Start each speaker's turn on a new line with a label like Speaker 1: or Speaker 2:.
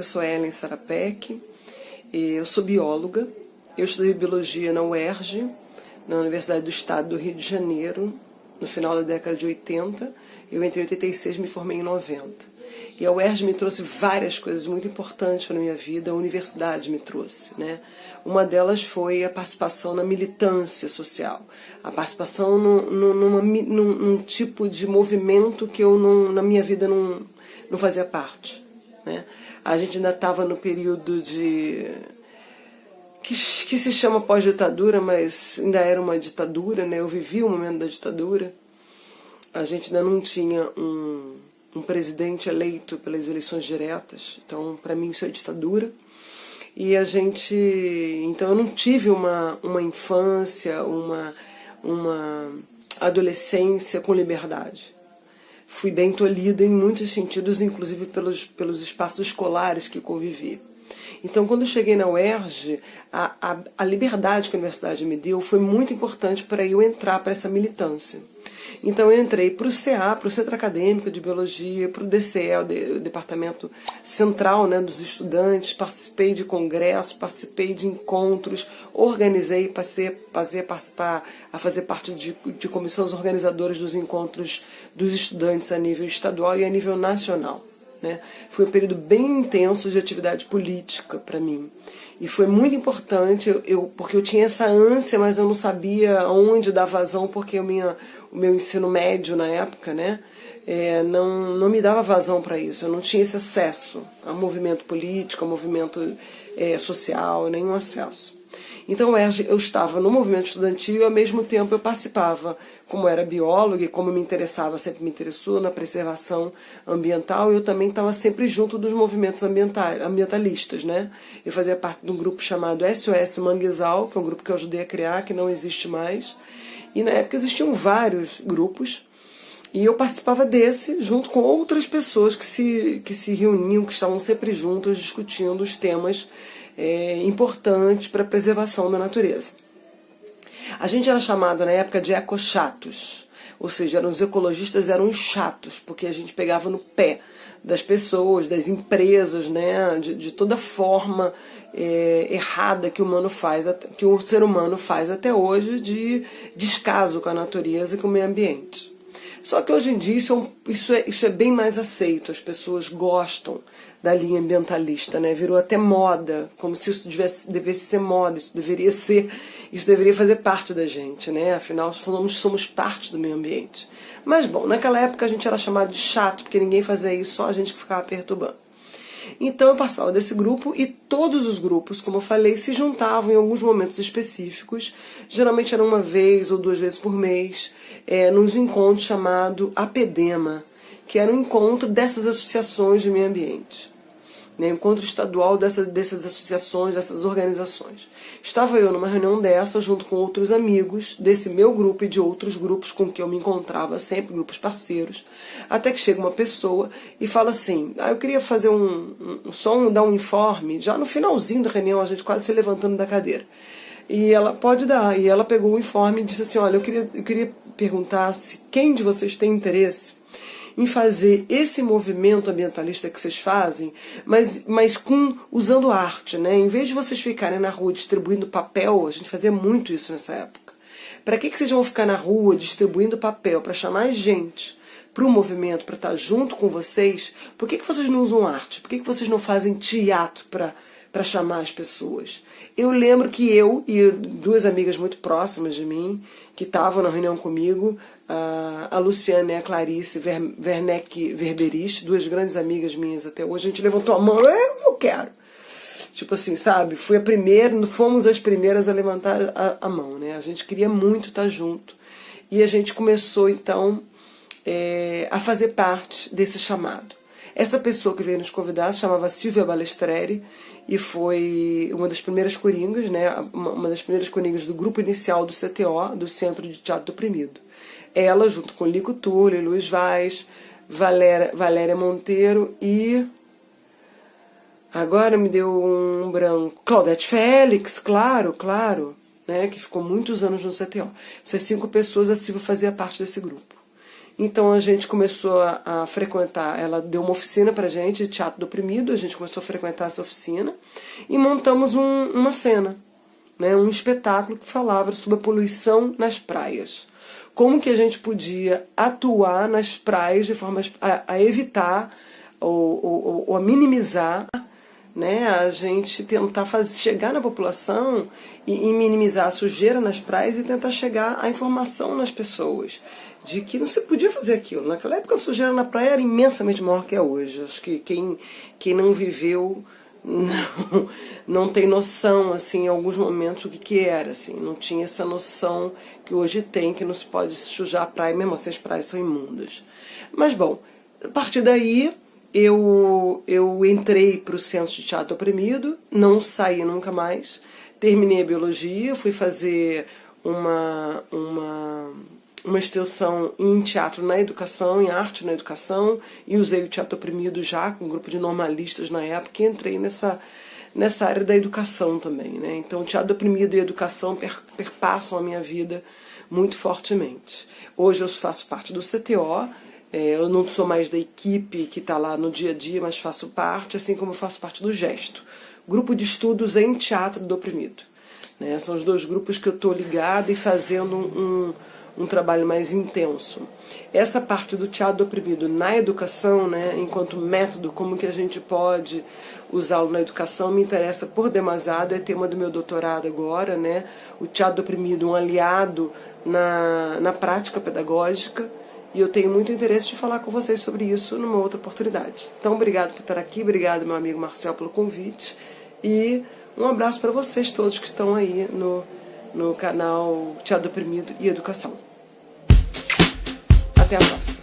Speaker 1: sou Ellen Sarapec, eu sou bióloga, eu estudei biologia na UERJ, na Universidade do Estado do Rio de Janeiro, no final da década de 80, eu entrei em 86 e me formei em 90. E a UERJ me trouxe várias coisas muito importantes para a minha vida, a universidade me trouxe, né? Uma delas foi a participação na militância social, a participação num tipo de movimento que eu na minha vida não fazia parte, né? A gente ainda estava no período que se chama pós-ditadura, mas ainda era uma ditadura, né? Eu vivi o momento da ditadura. A gente ainda não tinha um presidente eleito pelas eleições diretas, então para mim isso é ditadura. E então eu não tive uma infância, uma adolescência com liberdade. Fui bem tolhida em muitos sentidos, inclusive pelos espaços escolares que convivi. Então, quando eu cheguei na UERJ, a liberdade que a universidade me deu foi muito importante para eu entrar para essa militância. Então, eu entrei para o CA, para o Centro Acadêmico de Biologia, para o DCE, o Departamento Central, né, dos Estudantes, participei de congressos, participei de encontros, organizei, passei a fazer parte de comissões organizadoras dos encontros dos estudantes a nível estadual e a nível nacional. Né? Foi um período bem intenso de atividade política para mim. E foi muito importante, porque eu tinha essa ânsia, mas eu não sabia onde dar vazão, porque o meu ensino médio na época, né, não me dava vazão para isso. Eu não tinha esse acesso a movimento político, a movimento social, nenhum acesso. Então eu estava no movimento estudantil e ao mesmo tempo eu participava, como era bióloga e como sempre me interessou na preservação ambiental, eu também estava sempre junto dos movimentos ambientalistas, né? Eu fazia parte de um grupo chamado SOS Manguezal, que é um grupo que eu ajudei a criar, que não existe mais. E na época existiam vários grupos, e eu participava desse, junto com outras pessoas que se reuniam, que estavam sempre juntas, discutindo os temas importantes para a preservação da natureza. A gente era chamado na época de ecochatos, ou seja, os ecologistas eram os chatos, porque a gente pegava no pé das pessoas, das empresas, né, de toda forma errada que o ser humano faz até hoje de descaso com a natureza e com o meio ambiente. Só que hoje em dia isso é bem mais aceito, as pessoas gostam da linha ambientalista, né? Virou até moda, como se isso devesse ser moda, isso deveria fazer parte da gente, né? Afinal, somos parte do meio ambiente. Mas, bom, naquela época a gente era chamado de chato, porque ninguém fazia isso, só a gente que ficava perturbando. Então eu participava desse grupo e todos os grupos, como eu falei, se juntavam em alguns momentos específicos, geralmente era uma vez ou 2 vezes por mês, nos encontros chamado APDEMA, que era um encontro dessas associações de meio ambiente, né? Encontro estadual dessas associações, dessas organizações. Estava eu numa reunião dessa, junto com outros amigos desse meu grupo e de outros grupos com que eu me encontrava sempre, grupos parceiros, até que chega uma pessoa e fala assim, eu queria fazer dar um informe, já no finalzinho da reunião, a gente quase se levantando da cadeira. E ela pode dar, e ela pegou o informe e disse assim, olha, eu queria perguntar se quem de vocês tem interesse em fazer esse movimento ambientalista que vocês fazem, mas usando arte, né? Em vez de vocês ficarem na rua distribuindo papel, a gente fazia muito isso nessa época. Para que vocês vão ficar na rua distribuindo papel? Para chamar gente para o movimento, para estar junto com vocês? Por que vocês não usam arte? Por que vocês não fazem teatro para chamar as pessoas? Eu lembro que eu e 2 amigas muito próximas de mim, que estavam na reunião comigo, a Luciana e a Clarice Werneck Verberich, 2 grandes amigas minhas até hoje, a gente levantou a mão, eu quero. Tipo assim, sabe, fomos as primeiras a levantar a mão, né? A gente queria muito estar junto. E a gente começou, então, a fazer parte desse chamado. Essa pessoa que veio nos convidar se chamava Silvia Balestreri e foi uma das primeiras coringas, né, uma das primeiras coringas do grupo inicial do CTO, do Centro de Teatro do Oprimido. Ela, junto com Lico Túlio, Luiz Vaz, Valéria Monteiro e... agora me deu um branco. Claudete Félix, claro, né, que ficou muitos anos no CTO. Essas 5 pessoas, a Silvia fazia parte desse grupo. Então a gente começou a frequentar, ela deu uma oficina pra gente de teatro do oprimido, a gente começou a frequentar essa oficina e montamos uma cena, né, um espetáculo que falava sobre a poluição nas praias. Como que a gente podia atuar nas praias de forma a evitar ou a minimizar, né, a gente tentar chegar na população e minimizar a sujeira nas praias e tentar chegar a informação nas pessoas de que não se podia fazer aquilo. Naquela época a sujeira na praia era imensamente maior que é hoje. Acho que quem não viveu não tem noção, assim, em alguns momentos o que era, assim, não tinha essa noção que hoje tem, que não se pode sujar a praia, mesmo assim as praias são imundas. Mas bom, a partir daí eu entrei para o Centro de Teatro Oprimido, não saí nunca mais, terminei a biologia, fui fazer uma extensão em teatro na educação, em arte na educação, e usei o Teatro Oprimido já com um grupo de normalistas na época, e entrei nessa área da educação também, né? Então o Teatro Oprimido e a educação perpassam a minha vida muito fortemente. Hoje eu faço parte do CTO, eu não sou mais da equipe que está lá no dia a dia, mas faço parte, assim como eu faço parte do GESTO, Grupo de Estudos em Teatro do Oprimido, né? São os dois grupos que eu estou ligada e fazendo um trabalho mais intenso. Essa parte do teatro do oprimido na educação, né, enquanto método, como que a gente pode usá-lo na educação, me interessa por demasiado, é tema do meu doutorado agora, né, o teatro do oprimido, um aliado na prática pedagógica, e eu tenho muito interesse de falar com vocês sobre isso numa outra oportunidade. Então, obrigado por estar aqui, obrigado meu amigo Marcel pelo convite, e um abraço para vocês todos que estão aí no canal Teatro do Oprimido e Educação. Até a próxima.